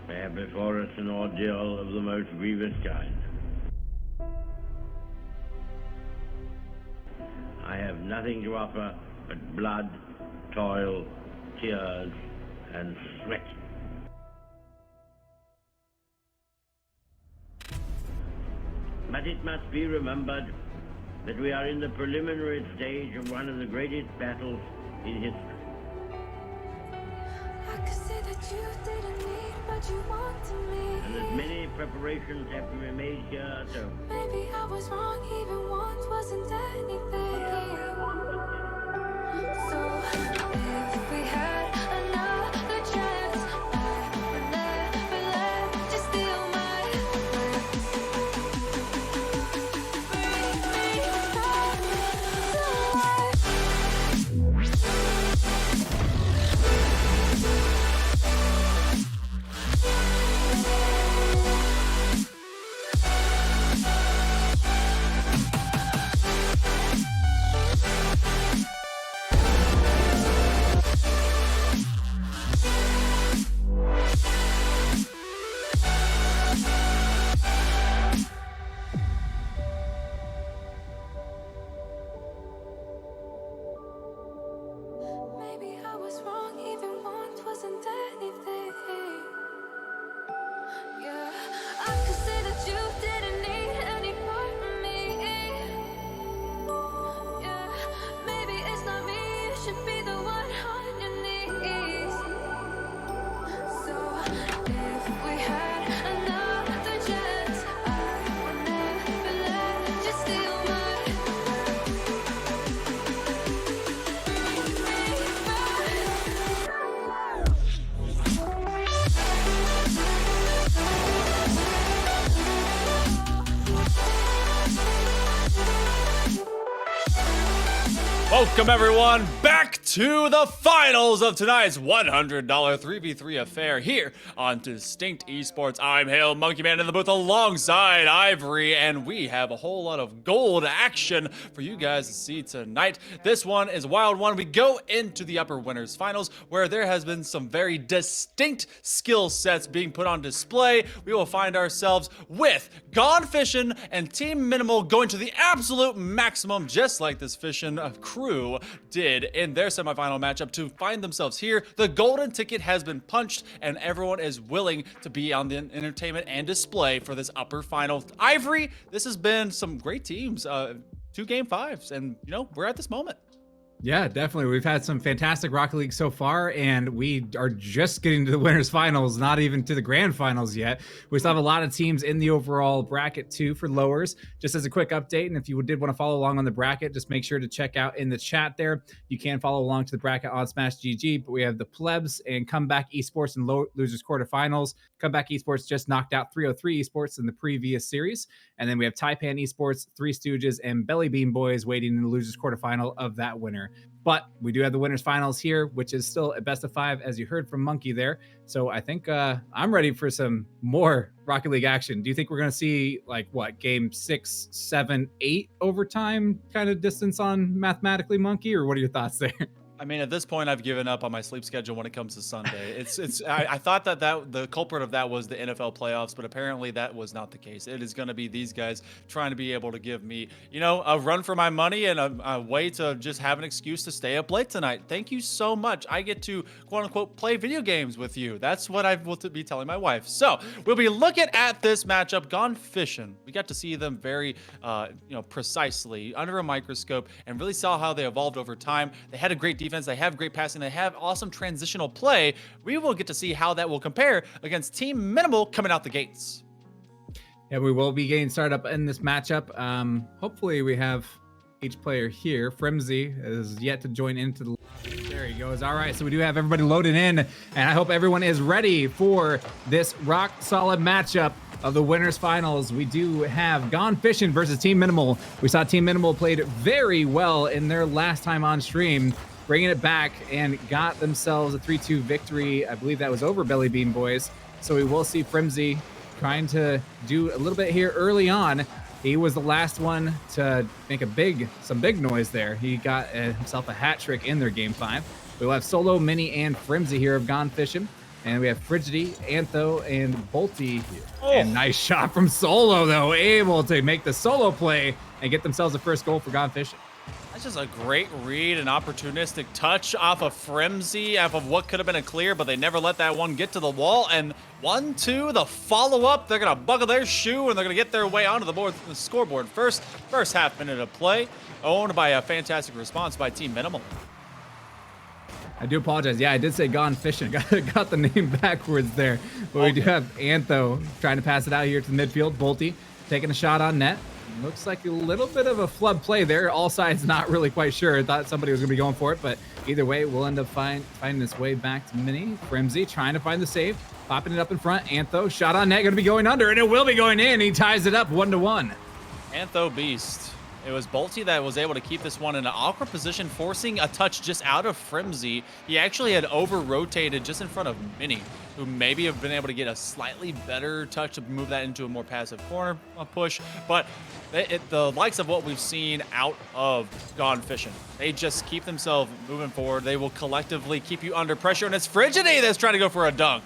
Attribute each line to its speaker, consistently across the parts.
Speaker 1: We have before us an ordeal of the most grievous kind. I have nothing to offer but blood, toil, tears, and sweat. But it must be remembered that we are in the preliminary stage of one of the greatest battles in history.
Speaker 2: I could say that you didn't need what you wanted me.
Speaker 1: And as many preparations have to be made here to...
Speaker 2: Maybe I was wrong, even once wasn't anything. So if we had another chance, I would never let you steal my breath. Bring me back to life. Maybe I was wrong, even once wasn't anything. Yeah, I could say that you didn't need any part of me. Yeah, maybe it's not me, you should be the one on your knees. So if we had another chance, I would never let you steal my
Speaker 3: Welcome everyone back to the finals of tonight's $100 3v3 affair here on Distinct Esports. I'm HailMonkeyMan in the booth alongside Ivory, and we have a whole lot of gold action for you guys to see tonight. This one is a wild one. We go into the upper winners finals where there has been some very distinct skill sets being put on display. We will find ourselves with Gone Fishin and Team Minimal going to the absolute maximum, just like this Fishin crew did in their semifinal matchup to find themselves here. The golden ticket has been punched and everyone is willing to be on the entertainment and display for this upper final. Ivory, this has been some great teams, 2 game 5s, and you know, we're at this moment.
Speaker 4: Yeah, definitely. We've had some fantastic Rocket League so far, and we are just getting to the winners finals, not even to the grand finals yet. We still have a lot of teams in the overall bracket too for lowers. Just as a quick update, and if you did want to follow along on the bracket, just make sure to check out in the chat there. You can follow along to the bracket on Smash GG, but we have the Plebs and Comeback Esports and Losers quarterfinals. Comeback Esports just knocked out 303 Esports in the previous series. And then we have Taipan Esports, Three Stooges, and Belly Bean Boys waiting in the Losers quarterfinal of that winner. But we do have the winners finals here, which is still a best of 5, as you heard from Monkey there. So I think I'm ready for some more Rocket League action. Do you think we're going to see like what, game 6, 7, 8 overtime kind of distance on mathematically, Monkey? Or what are your thoughts there?
Speaker 3: I mean, at this point, I've given up on my sleep schedule when it comes to Sunday. I thought that the culprit of that was the NFL playoffs, but apparently that was not the case. It is going to be these guys trying to be able to give me, you know, a run for my money and a way to just have an excuse to stay up late tonight. Thank you so much. I get to, quote unquote, play video games with you. That's what I will be telling my wife. So we'll be looking at this matchup, Gone Fishin'. We got to see them very, precisely under a microscope and really saw how they evolved over time. They had a great defense. They have great passing. They have awesome transitional play. We will get to see how that will compare against Team Minimal coming out the gates.
Speaker 4: Yeah, we will be getting started up in this matchup. Hopefully we have each player here. Frimsy is yet to join into the... There he goes. All right, so we do have everybody loaded in, and I hope everyone is ready for this rock solid matchup of the winners finals. We do have Gone Fishin' versus Team Minimal. We saw Team Minimal played very well in their last time on stream, bringing it back and got themselves a 3-2 victory. I believe that was over Belly Bean Boys. So we will see Frimsy trying to do a little bit here early on. He was the last one to make some big noise there. He got himself a hat trick in their game 5. We'll have Solo, Mini, and Frimsy here have gone fishing. And we have Frigidity, Antho, and Bolty.
Speaker 3: Oh.
Speaker 4: And nice shot from Solo, though, able to make the solo play and get themselves the first goal for Gone Fishing.
Speaker 3: That's just a great read, an opportunistic touch off of Frimsy, off of what could have been a clear, but they never let that one get to the wall. And 1-2, the follow-up, they're going to buckle their shoe, and they're going to get their way onto the scoreboard. First half minute of play, owned by a fantastic response by Team Minimal.
Speaker 4: I do apologize. Yeah, I did say Gone Fishing. Got the name backwards there. But we do have Antho trying to pass it out here to the midfield. Bolty taking a shot on net. Looks like a little bit of a flub play there. All sides not really quite sure. Thought somebody was going to be going for it. But either way, we'll end up finding this way back to Mini. Frimsy trying to find the save. Popping it up in front. Antho, shot on net. Going to be going under. And it will be going in. He ties it up 1-1.
Speaker 3: Antho beast. It was Bolty that was able to keep this one in an awkward position, forcing a touch just out of Frimsy. He actually had over-rotated just in front of Mini, who maybe have been able to get a slightly better touch to move that into a more passive corner push. But the likes of what we've seen out of Gone Fishing, they just keep themselves moving forward. They will collectively keep you under pressure, and it's Frigidity that's trying to go for a dunk.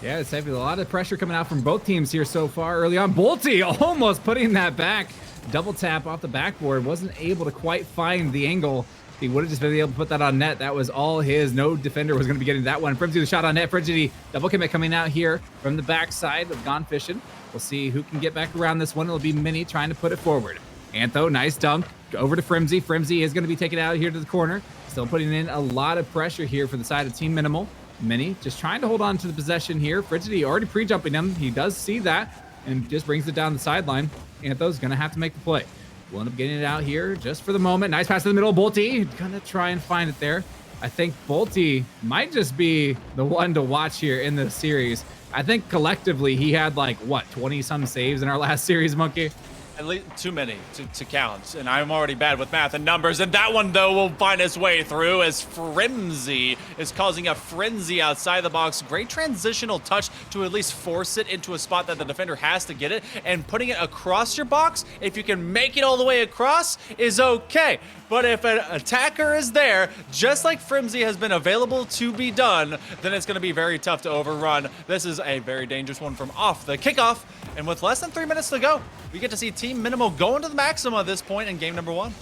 Speaker 4: Yeah, it's having a lot of pressure coming out from both teams here so far early on. Bolty almost putting that back. Double tap off the backboard. Wasn't able to quite find the angle. He would have just been able to put that on net. That was all his. No defender was going to be getting that one. Frimsy the shot on net. Frigidity double commit coming out here from the backside of Gone Fishing. We'll see who can get back around this one. It'll be Mini trying to put it forward. Antho, nice dunk. Over to Frimsy. Frimsy is going to be taken out here to the corner. Still putting in a lot of pressure here for the side of Team Minimal. Mini just trying to hold on to the possession here. Frigidity already pre-jumping him. He does see that and just brings it down the sideline. Antho's going to have to make the play. We'll end up getting it out here just for the moment. Nice pass to the middle. Bolty going to try and find it there. I think Bolty might just be the one to watch here in this series. I think collectively he had like, what, 20-some saves in our last series, Monkey?
Speaker 3: At least too many to count, and I'm already bad with math and numbers, and that one, though, will find its way through as Frimsy is causing a frenzy outside the box. Great transitional touch to at least force it into a spot that the defender has to get it, and putting it across your box, if you can make it all the way across, is okay. But if an attacker is there, just like Frimsy has been available to be done, then it's going to be very tough to overrun. This is a very dangerous one from off the kickoff, and with less than 3 minutes to go, we get to see Team Minimal going to the maximum at this point in game number 1.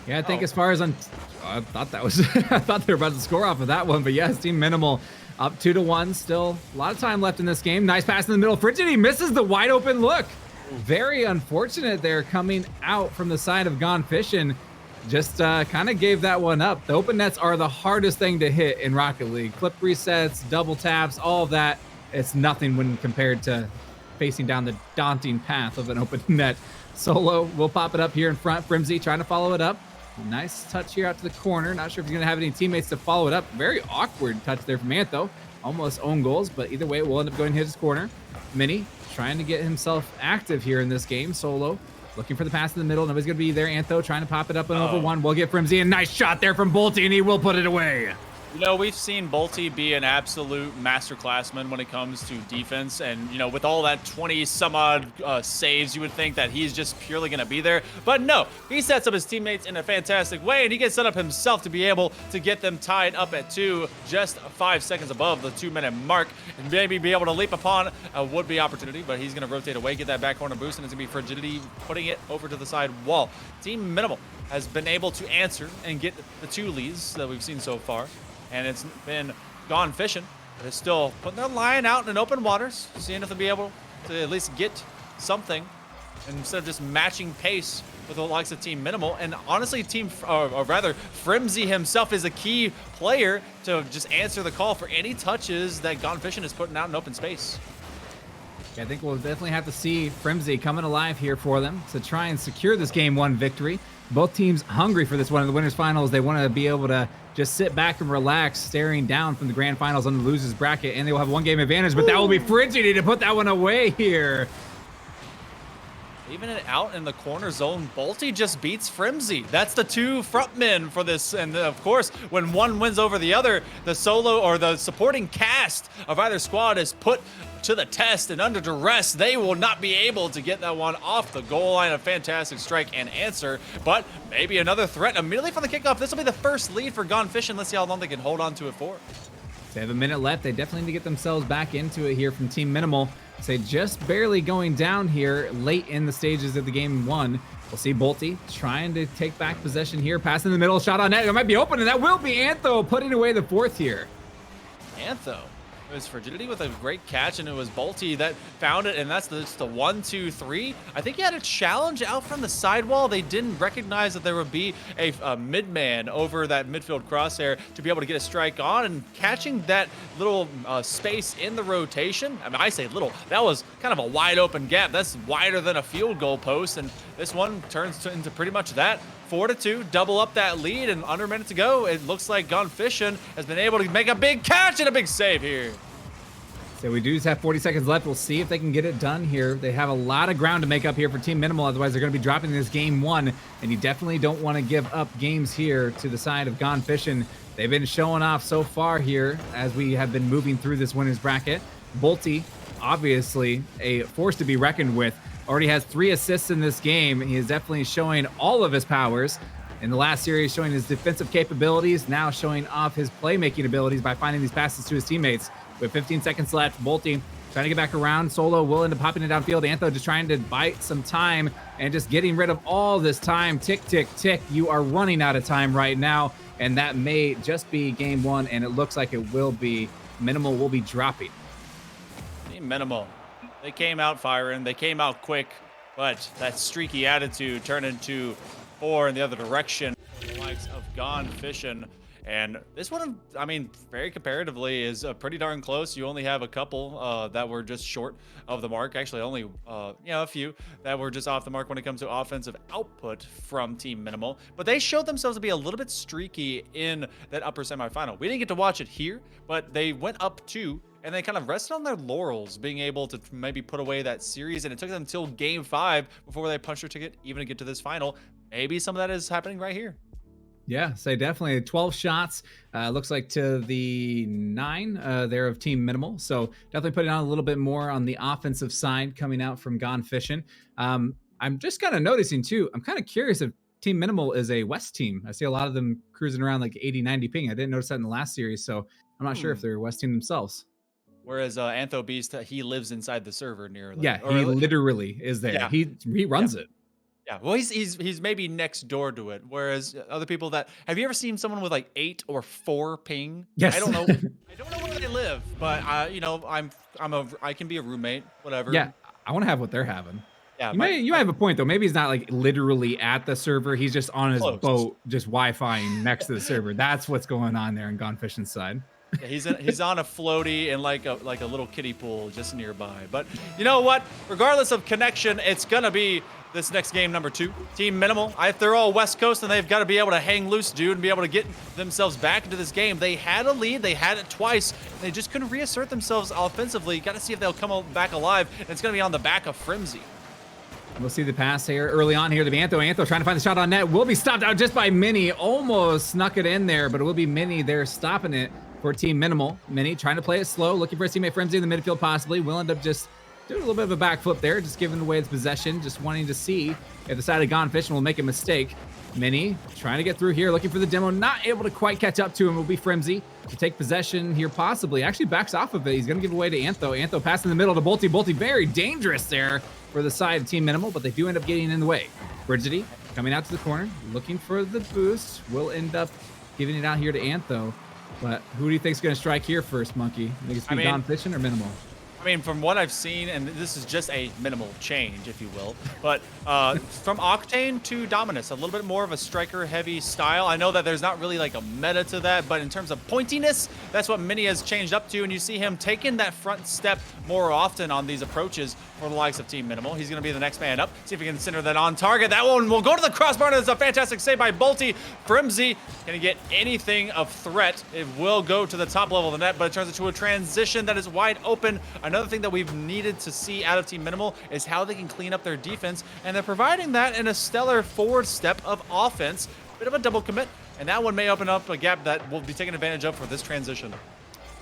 Speaker 4: Yeah, I think as far as I thought that was, I thought they were about to score off of that one, but yes, Team Minimal up 2-1. Still a lot of time left in this game. Nice pass in the middle. Frigidity misses the wide open look. Very unfortunate there coming out from the side of Gone Fishing. Just kind of gave that one up. The open nets are the hardest thing to hit in Rocket League. Clip resets, double taps, all of that. It's nothing when compared to facing down the daunting path of an open net. Solo will pop it up here in front. Frimsy trying to follow it up. Nice touch here out to the corner. Not sure if he's going to have any teammates to follow it up. Very awkward touch there from Antho. Almost own goals, but either way, we'll end up going to his corner. Mini trying to get himself active here in this game. Solo looking for the pass in the middle. Nobody's going to be there. Antho trying to pop it up and over one. We'll get Frimsy a nice shot there from Bolty, and he will put it away.
Speaker 3: You know, we've seen Bolty be an absolute masterclassman when it comes to defense, and, you know, with all that 20-some-odd saves, you would think that he's just purely going to be there. But no, he sets up his teammates in a fantastic way, and he gets set up himself to be able to get them tied up at 2, just 5 seconds above the 2-minute mark, and maybe be able to leap upon a would-be opportunity, but he's going to rotate away, get that back corner boost, and it's going to be Frigidity putting it over to the side wall. Team Minimal has been able to answer and get the 2 leads that we've seen so far. And it's been Gone Fishing. They're still putting their line out in open waters, seeing if they'll be able to at least get something instead of just matching pace with the likes of Team Minimal. And honestly, or rather, Frimsy himself is a key player to just answer the call for any touches that Gone Fishing is putting out in open space.
Speaker 4: Yeah, I think we'll definitely have to see Frimsy coming alive here for them to try and secure this Game 1 victory. Both teams hungry for this one in the winners finals. They want to be able to just sit back and relax, staring down from the grand finals on the losers bracket, and they will have 1 game advantage, but that will be Frigidity to put that one away here.
Speaker 3: Even out in the corner zone, Bolty just beats Frimsy. That's the 2 frontmen for this. And of course, when one wins over the other, the solo or the supporting cast of either squad is put to the test, and under duress, they will not be able to get that one off the goal line. A fantastic strike and answer, but maybe another threat immediately from the kickoff. This will be the first lead for Gone Fishin'. Let's see how long they can hold on to it for.
Speaker 4: They have a minute left. They definitely need to get themselves back into it here from Team Minimal. Say just barely going down here late in the stages of the game 1. We'll see Bolty trying to take back possession here. Pass in the middle, shot on net. It might be open, and that will be Antho putting away the 4th here.
Speaker 3: Antho. It was Frigidity with a great catch, and it was Bolty that found it, and that's the 1, 2, 3. I think he had a challenge out from the sidewall. They didn't recognize that there would be a mid-man over that midfield crosshair to be able to get a strike on, and catching that little space in the rotation. I mean, I say little. That was kind of a wide open gap. That's wider than a field goal post, and this one turns into pretty much that. 4-2, double up that lead, and under a minute to go, it looks like Gone Fishin' has been able to make a big catch and a big save here.
Speaker 4: So we do just have 40 seconds left. We'll see if they can get it done here. They have a lot of ground to make up here for Team Minimal, otherwise they're going to be dropping this game 1, and you definitely don't want to give up games here to the side of Gone Fishin'. They've been showing off so far here as we have been moving through this winners bracket. Bolty, obviously a force to be reckoned with. Already has 3 assists in this game. He is definitely showing all of his powers. In the last series, showing his defensive capabilities, now showing off his playmaking abilities by finding these passes to his teammates. With 15 seconds left, Bolty trying to get back around. Solo will end up popping it downfield. Antho just trying to bite some time and just getting rid of all this time. Tick, tick, tick. You are running out of time right now, and that may just be game 1, and it looks like it will be. Minimal will be dropping.
Speaker 3: Minimal. They came out firing. They came out quick, but that streaky attitude turned into 4 in the other direction. The likes of Gone Fishin'. And this one, I mean, very comparatively is pretty darn close. You only have a couple that were just short of the mark. Actually, only a few that were just off the mark when it comes to offensive output from Team Minimal. But they showed themselves to be a little bit streaky in that upper semifinal. We didn't get to watch it here, but they went up 2, and they kind of rested on their laurels, being able to maybe put away that series. And it took them until game 5 before they punched their ticket even to get to this final. Maybe some of that is happening right here.
Speaker 4: Yeah, so definitely 12 shots. Looks like to the 9 there of Team Minimal. So definitely putting on a little bit more on the offensive side coming out from Gone Fishin'. I'm just kind of noticing too, I'm kind of curious if Team Minimal is a West team. I see a lot of them cruising around like 80, 90 ping. I didn't notice that in the last series, so I'm not sure if they're a West team themselves.
Speaker 3: Whereas Antho Beast, he lives inside the server near.
Speaker 4: Yeah, he literally is there. Yeah. He runs it.
Speaker 3: Yeah, well, he's maybe next door to it. Whereas other people that have you ever seen someone with like 8 or 4 ping?
Speaker 4: Yes.
Speaker 3: I don't know. I don't know where they live, but I can be a roommate, whatever.
Speaker 4: Yeah, I want to have what they're having.
Speaker 3: Yeah,
Speaker 4: you might have a point though. Maybe he's not like literally at the server. He's just on his boat, just Wi-Fiing next to the server. That's what's going on there in Gone Fishin's side.
Speaker 3: Yeah, he's on a floaty in like a little kiddie pool just nearby. But you know what? Regardless of connection, it's gonna be this next game number 2. Team Minimal. If they're all West Coast, then they've got to be able to hang loose, dude, and be able to get themselves back into this game. They had a lead. They had it twice. And they just couldn't reassert themselves offensively. Got to see if they'll come back alive. And it's gonna be on the back of Frimsy.
Speaker 4: We'll see the pass here early on here to Antho. Antho trying to find the shot on net. Will be stopped out just by Mini. Almost snuck it in there, but it will be Mini there stopping it for Team Minimal. Mini trying to play it slow, looking for his teammate Frenzy in the midfield possibly. Will end up just doing a little bit of a backflip there, just giving away its possession, just wanting to see if the side of Gone Fishin' will make a mistake. Mini trying to get through here, looking for the demo, not able to quite catch up to him. Will be Frenzy to take possession here possibly. Actually backs off of it. He's going to give away to Antho. Antho passing in the middle to Bolty. Bolty very dangerous there for the side of Team Minimal, but they do end up getting in the way. Brigidity coming out to the corner, looking for the boost. Will end up giving it out here to Antho. But who do you think is going to strike here first, Monkey? You think it's Gone Fishin' or Minimal?
Speaker 3: I mean, from what I've seen, and this is just a minimal change, if you will, but from Octane to Dominus, a little bit more of a striker-heavy style. I know that there's not really like a meta to that, but in terms of pointiness, that's what Mini has changed up to, and you see him taking that front step more often on these approaches for the likes of Team Minimal. He's going to be the next man up. See if he can center that on target. That one will go to the crossbar, and it's a fantastic save by Bolty. Frimsy can get anything of threat. It will go to the top level of the net, but it turns into a transition that is wide open. Another thing that we've needed to see out of Team Minimal is how they can clean up their defense, and they're providing that in a stellar forward step of offense. Bit of a double commit, and that one may open up a gap that we'll be taking advantage of for this transition.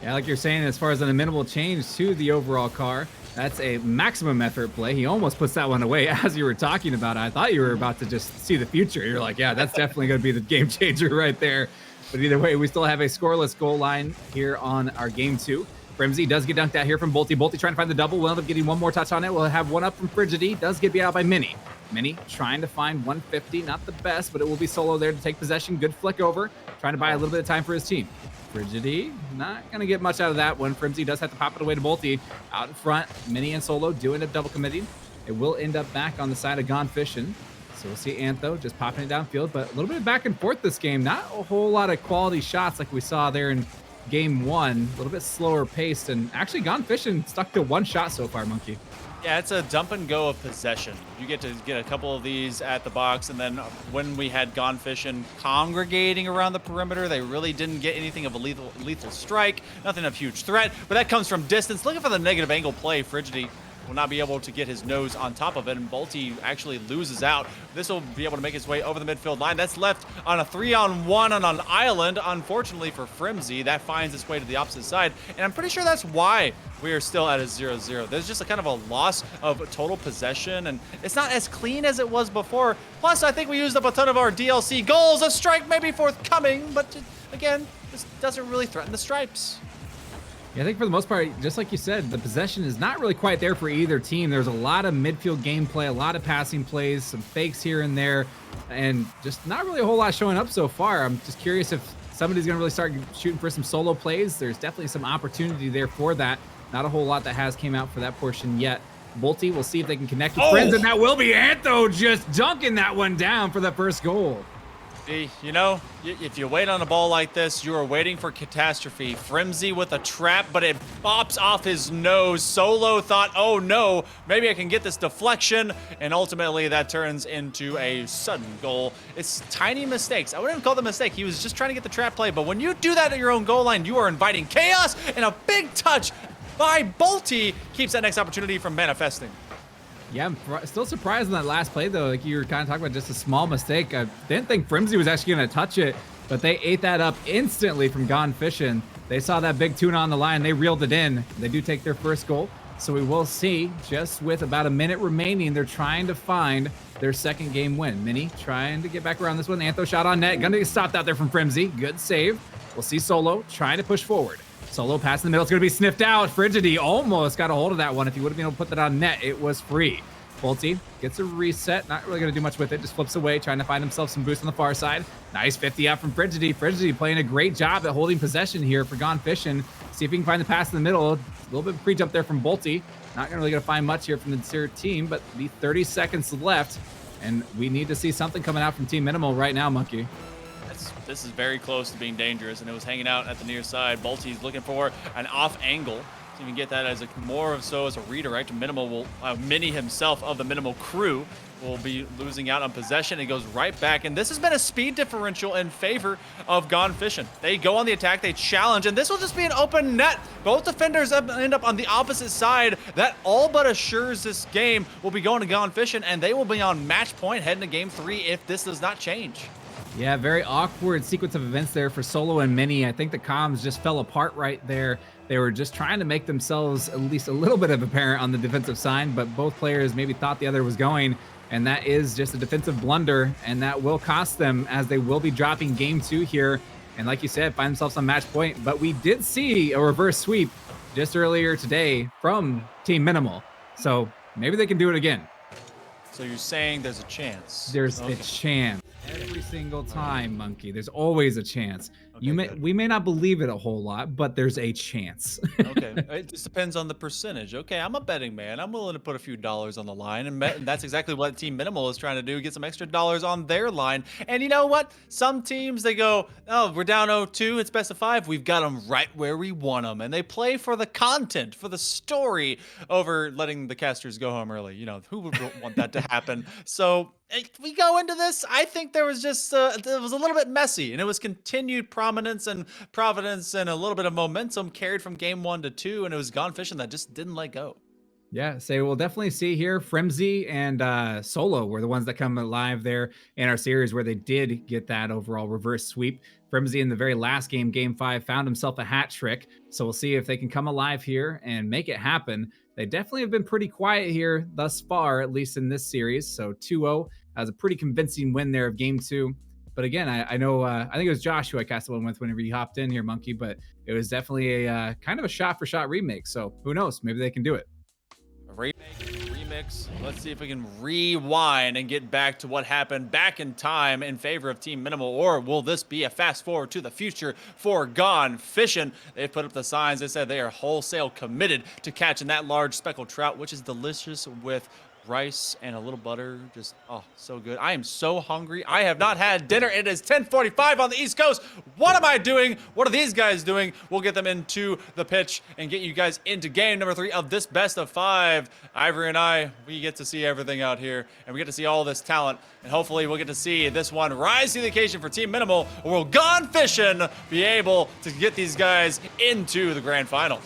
Speaker 4: Yeah, like you're saying, as far as an minimal change to the overall car, that's a maximum effort play. He almost puts that one away as you were talking about it. I thought you were about to just see the future. You're like, yeah, that's definitely going to be the game changer right there. But either way, we still have a scoreless goal line here on our game 2. Frimsy does get dunked out here from Bolty. Bolty trying to find the double. Will end up getting one more touch on it. We'll have one up from Frigidity. Does get beat out by Mini. Mini trying to find 150. Not the best, but it will be Solo there to take possession. Good flick over. Trying to buy a little bit of time for his team. Frigidity, not going to get much out of that one. Frimsy does have to pop it away to Bolty. Out in front, Mini and Solo do end up double committing. It will end up back on the side of Gone Fishin'. So we'll see Antho just popping it downfield, but a little bit of back and forth this game. Not a whole lot of quality shots like we saw there in game 1. A little bit slower paced, and actually Gone Fishin' stuck to one shot so far, Monkey.
Speaker 3: Yeah, it's a dump and go of possession. You get to get a couple of these at the box, and then when we had Gone Fishin' congregating around the perimeter, they really didn't get anything of a lethal strike, nothing of huge threat, but that comes from distance. Looking for the negative angle play, Frigidity will not be able to get his nose on top of it, and Bolty actually loses out. This will be able to make his way over the midfield line. That's left on a 3-on-1 on an island. Unfortunately for Frimsy, that finds its way to the opposite side, and I'm pretty sure that's why we are still at a 0-0. There's just a kind of a loss of total possession, and it's not as clean as it was before. Plus, I think we used up a ton of our DLC goals. A strike may be forthcoming, but again, this doesn't really threaten the stripes.
Speaker 4: Yeah, I think for the most part, just like you said, the possession is not really quite there for either team. There's a lot of midfield gameplay, a lot of passing plays, some fakes here and there, and just not really a whole lot showing up so far. I'm just curious if somebody's going to really start shooting for some solo plays. There's definitely some opportunity there for that. Not a whole lot that has came out for that portion yet. Bolty, we'll see if they can connect with friends, and that will be Antho just dunking that one down for the first goal.
Speaker 3: See, you know, if you wait on a ball like this, you are waiting for catastrophe. Frimsy with a trap, but it bops off his nose. Solo thought, oh no, maybe I can get this deflection, and ultimately that turns into a sudden goal. It's tiny mistakes. I wouldn't call them a mistake. He was just trying to get the trap play, but when you do that at your own goal line, you are inviting chaos, and a big touch by Bolty keeps that next opportunity from manifesting.
Speaker 4: Yeah, I'm still surprised in that last play, though. Like you were kind of talking about just a small mistake. I didn't think Frimsy was actually going to touch it, but they ate that up instantly from Gone Fishin'. They saw that big tuna on the line. They reeled it in. They do take their first goal. So we will see, just with about a minute remaining, they're trying to find their second game win. Mini trying to get back around this one. Antho shot on net. Gonna get stopped out there from Frimsy. Good save. We'll see Solo trying to push forward. Solo pass in the middle. It's going to be sniffed out. Frigidity almost got a hold of that one. If he would have been able to put that on net, it was free. Bolty gets a reset. Not really going to do much with it. Just flips away, trying to find himself some boost on the far side. Nice 50 out from Frigidity. Frigidity playing a great job at holding possession here for Gone Fishin'. See if he can find the pass in the middle. A little bit of pre-jump there from Bolty. Not really going to find much here from the Seer team, but the 30 seconds left, and we need to see something coming out from Team Minimal right now, Monkey.
Speaker 3: This is very close to being dangerous, and it was hanging out at the near side. Bolty's looking for an off angle to even get that as a more of so as a redirect. Minimal will Mini himself of the Minimal crew will be losing out on possession. It goes right back, and this has been a speed differential in favor of Gone Fishin'. They go on the attack, they challenge, and this will just be an open net. Both defenders end up on the opposite side. That all but assures this game will be going to Gone Fishin', and they will be on match point heading to game 3 if this does not change.
Speaker 4: Yeah, very awkward sequence of events there for Solo and Mini. I think the comms just fell apart right there. They were just trying to make themselves at least a little bit of apparent on the defensive side, but both players maybe thought the other was going, and that is just a defensive blunder, and that will cost them as they will be dropping game 2 here. And like you said, find themselves on match point. But we did see a reverse sweep just earlier today from Team Minimal, so maybe they can do it again.
Speaker 3: So you're saying there's a chance?
Speaker 4: There's a chance. Every single time, Monkey. There's always a chance.
Speaker 3: Okay,
Speaker 4: we may not believe it a whole lot, but there's a chance.
Speaker 3: Okay, it just depends on the percentage. Okay, I'm a betting man. I'm willing to put a few dollars on the line, and that's exactly what Team Minimal is trying to do, get some extra dollars on their line. And you know what? Some teams, they go, oh, we're down 0-2, it's best of 5. We've got them right where we want them, and they play for the content, for the story, over letting the casters go home early. You know, who would want that to happen? So we go into this, I think there was just, it was a little bit messy, and it was continued prominence and providence and a little bit of momentum carried from game 1 to 2, and it was Gone Fishin' that just didn't let go.
Speaker 4: Yeah, so we'll definitely see here. Fremzy and Solo were the ones that come alive there in our series where they did get that overall reverse sweep. Fremzy in the very last game, game 5, found himself a hat trick. So we'll see if they can come alive here and make it happen. They definitely have been pretty quiet here thus far, at least in this series. So 2-0 has a pretty convincing win there of game 2. But again, I know, I think it was Josh who I cast the one with whenever you hopped in here, Monkey, but it was definitely a kind of a shot for shot remake. So who knows? Maybe they can do it.
Speaker 3: Remix. Let's see if we can rewind and get back to what happened back in time in favor of Team Minimal, or will this be a fast forward to the future for Gone Fishin'? They've put up the signs. They said they are wholesale committed to catching that large speckled trout, which is delicious with rice and a little butter. Just, oh, so good. I am so hungry. I have not had dinner. It is 10:45 on the East Coast. What am I doing? What are these guys doing? We'll get them into the pitch and get you guys into game number 3 of this best of 5. Ivory and I, we get to see everything out here, and we get to see all this talent, and hopefully we'll get to see this one rise to the occasion for Team Minimal, or will Gone Fishin' be able to get these guys into the grand final?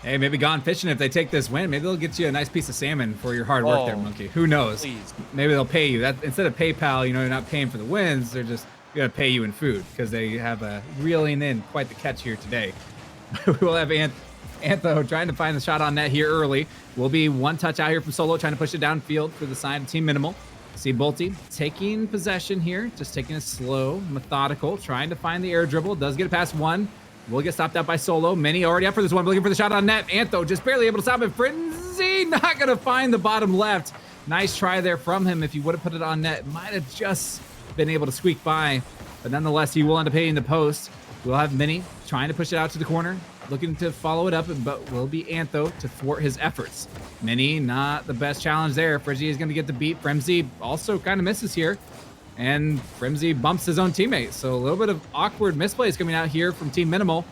Speaker 4: Hey, maybe Gone Fishing, if they take this win, maybe they'll get you a nice piece of salmon for your hard work there, Monkey. Who knows?
Speaker 3: Please.
Speaker 4: Maybe they'll pay you. That instead of PayPal, you're not paying for the wins. They're just going to pay you in food because they have reeling in quite the catch here today. We'll have Antho trying to find the shot on net here early. Will be one touch out here from Solo, trying to push it downfield for the side of Team Minimal. See Bolty taking possession here, just taking it slow, methodical, trying to find the air dribble. Does get it past one. Will get stopped out by Solo. Many already up for this one, looking for the shot on net. Antho just barely able to stop it. Frenzy not going to find the bottom left. Nice try there from him. If he would have put it on net, might have just been able to squeak by. But nonetheless, he will end up hitting the post. We'll have Mini trying to push it out to the corner, looking to follow it up, but will be Antho to thwart his efforts. Mini, not the best challenge there. Frenzy is going to get the beat. Fremzy also kind of misses here. And Fremzy bumps his own teammate. So a little bit of awkward misplays coming out here from Team Minimal.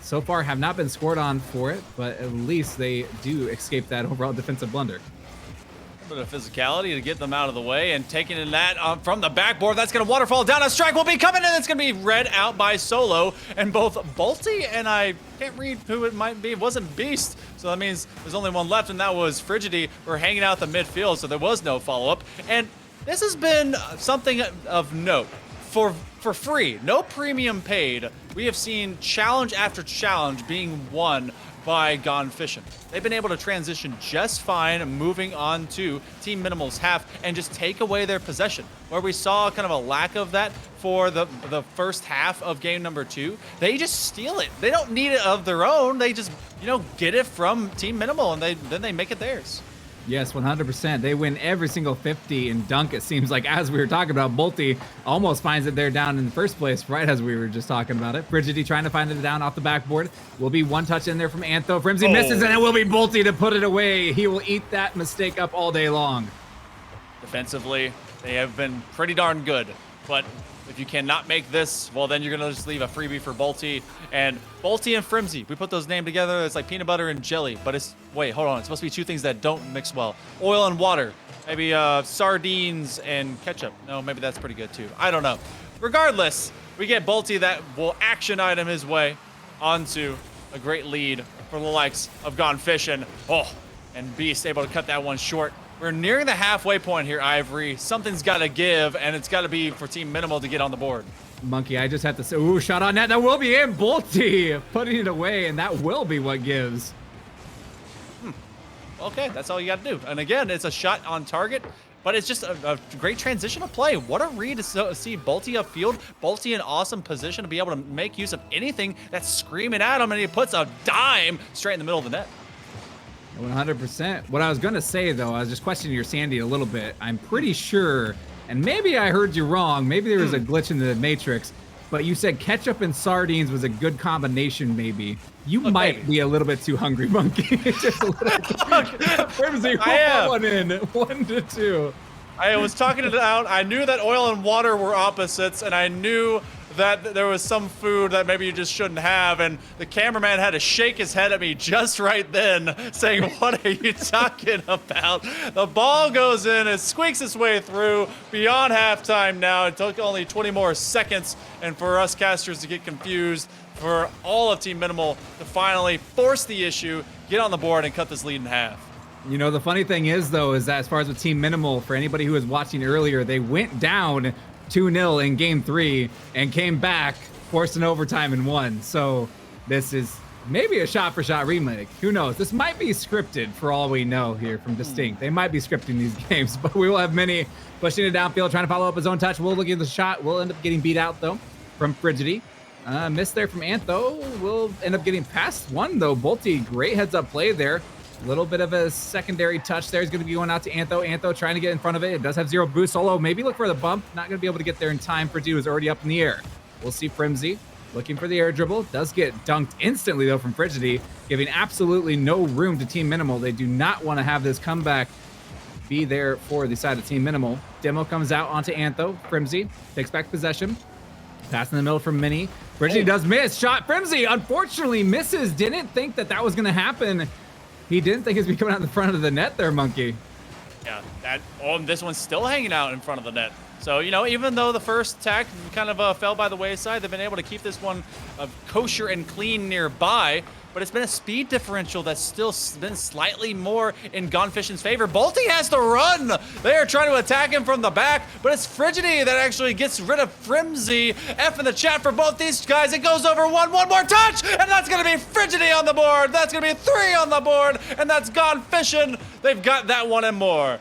Speaker 4: So far have not been scored on for it, but at least they do escape that overall defensive blunder.
Speaker 3: A bit of physicality to get them out of the way, and taking in that from the backboard. That's going to waterfall down. A strike will be coming, and it's going to be read out by Solo. And both Bolty and I can't read who it might be. It wasn't Beast. So that means there's only one left, and that was Frigidity. We're hanging out the midfield, so there was no follow-up. And this has been something of note. For free, no premium paid, we have seen challenge after challenge being won by Gone Fishin'. They've been able to transition just fine, moving on to Team Minimal's half and just take away their possession. Where we saw kind of a lack of that for the first half of game number 2, they just steal it. They don't need it of their own. They just, get it from Team Minimal, and then they make it theirs.
Speaker 4: Yes, 100%. They win every single 50 in dunk, it seems like. As we were talking about, Bolty almost finds it there down in the first place, right as we were just talking about it. Frigidity trying to find it down off the backboard. Will be one touch in there from Antho. Fremzy misses, and it will be Bolty to put it away. He will eat that mistake up all day long.
Speaker 3: Defensively, they have been pretty darn good, but if you cannot make this, well, then you're going to just leave a freebie for Bolty. And Bolty and Fremzy, we put those names together, it's like peanut butter and jelly, but wait, hold on, it's supposed to be two things that don't mix well. Oil and water, maybe sardines and ketchup. No, maybe that's pretty good too. I don't know. Regardless, we get Bolty that will action item his way onto a great lead for the likes of Gone Fishin'. Oh, and Beast able to cut that one short. We're nearing the halfway point here, Ivory. Something's got to give, and it's got to be for Team Minimal to get on the board.
Speaker 4: Monkey, I just have to say, ooh, shot on net. That will be in. Bolty putting it away, and that will be what gives.
Speaker 3: Okay, that's all you got to do. And again, it's a shot on target, but it's just a great transitional play. What a read to see Bolty upfield. Bolty in awesome position to be able to make use of anything that's screaming at him, and he puts a dime straight in the middle of the net.
Speaker 4: 100%. What I was going to say, though, I was just questioning your sanity a little bit. I'm pretty sure, and maybe I heard you wrong, maybe there was a glitch in the Matrix, but you said ketchup and sardines was a good combination, maybe. You might be a little bit too hungry, Monkey. Just a little bit. I am. One in, 1-2.
Speaker 3: I was talking it out. I knew that oil and water were opposites, and I knew that there was some food that maybe you just shouldn't have, and the cameraman had to shake his head at me just right then, saying, what are you talking about? The ball goes in, it squeaks its way through beyond halftime now. It took only 20 more seconds, and for us casters to get confused, for all of Team Minimal to finally force the issue, get on the board, and cut this lead in half.
Speaker 4: You know, the funny thing is, though, is that as far as with Team Minimal, for anybody who was watching earlier, they went down 2-0 in Game 3 and came back, forced an overtime and won. So this is maybe a shot-for-shot remake. Who knows? This might be scripted for all we know here from Distinct. They might be scripting these games, but we will have Mini pushing it downfield, trying to follow up his own touch. We'll look at the shot. We'll end up getting beat out, though, from Frigidity. Miss there from Antho. We'll end up getting past one, though. Bolty, great heads-up play there. A little bit of a secondary touch there. He's going to be going out to Antho. Antho trying to get in front of it. It does have 0 boost. Solo, maybe look for the bump. Not going to be able to get there in time. Frigidity was already up in the air. We'll see Frimsy looking for the air dribble. Does get dunked instantly, though, from Frigidity, giving absolutely no room to Team Minimal. They do not want to have this comeback be there for the side of Team Minimal. Demo comes out onto Antho. Frimsy takes back possession. Pass in the middle from Mini. Frigidity does miss. Shot. Frimsy, unfortunately, misses. Didn't think that was going to happen. He didn't think he was coming out in the front of the net there, Monkey.
Speaker 3: Yeah, this one's still hanging out in front of the net. So, you know, even though the first attack kind of fell by the wayside, they've been able to keep this one kosher and clean nearby. But it's been a speed differential that's still been slightly more in Gone Fishin's favor. Bolty has to run. They are trying to attack him from the back, but it's Frigidity that actually gets rid of Frimsy. F in the chat for both these guys. It goes over one more touch, and that's going to be Frigidity on the board. That's going to be 3 on the board, and that's Gone Fishin'. They've got that one and more.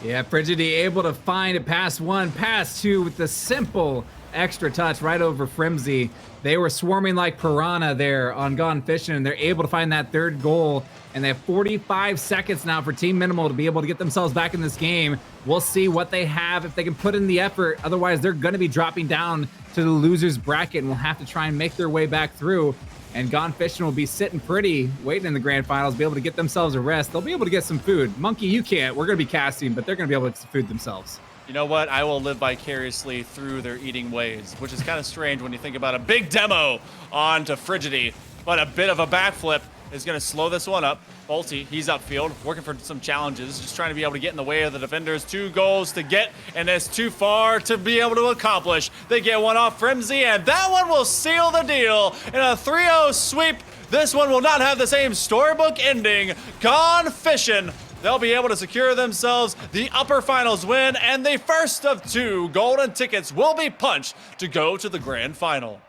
Speaker 4: Yeah, Frigidity able to find it pass 1, pass 2 with the simple extra touch right over Frimsy. They were swarming like piranha there on Gone Fishin', and they're able to find that 3rd goal. And they have 45 seconds now for Team Minimal to be able to get themselves back in this game. We'll see what they have, if they can put in the effort. Otherwise, they're going to be dropping down to the losers bracket and will have to try and make their way back through. And Gone Fishin' will be sitting pretty, waiting in the grand finals, be able to get themselves a rest. They'll be able to get some food. Monkey, you can't. We're going to be casting, but they're going to be able to get some food themselves.
Speaker 3: You know what? I will live vicariously through their eating ways, which is kind of strange when you think about a big demo onto Frigidity. But a bit of a backflip is going to slow this one up. Bolty, he's upfield, working for some challenges, just trying to be able to get in the way of the defenders. 2 goals to get, and it's too far to be able to accomplish. They get one off Frimsy, and that one will seal the deal in a 3-0 sweep. This one will not have the same storybook ending. Gone Fishin'. They'll be able to secure themselves the upper finals win, and the first of 2 golden tickets will be punched to go to the grand final.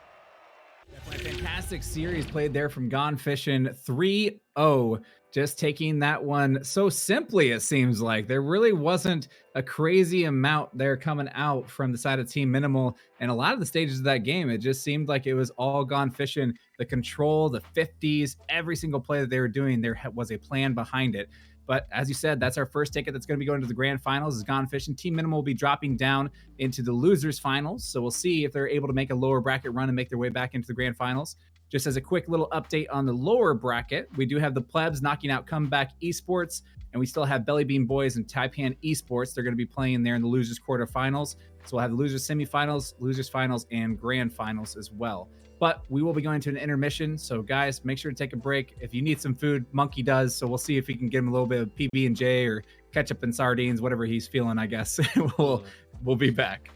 Speaker 4: Definitely a fantastic series played there from Gone Fishin'. 3-0. Just taking that one so simply, it seems like. There really wasn't a crazy amount there coming out from the side of Team Minimal. And a lot of the stages of that game, it just seemed like it was all Gone Fishin'. The control, the 50s, every single play that they were doing, there was a plan behind it. But as you said, that's our first ticket that's going to be going to the grand finals is Gone Fishin'. Team Minimal will be dropping down into the losers finals. So we'll see if they're able to make a lower bracket run and make their way back into the grand finals. Just as a quick little update on the lower bracket, we do have the Plebs knocking out Comeback Esports, and we still have Belly Bean Boys and Taipan Esports. They're going to be playing there in the losers quarterfinals. So we'll have the losers semifinals, losers finals, and grand finals as well. But we will be going to an intermission. So guys, make sure to take a break. If you need some food, Monkey does. So we'll see if we can get him a little bit of PB&J or ketchup and sardines, whatever he's feeling, I guess. We'll be back.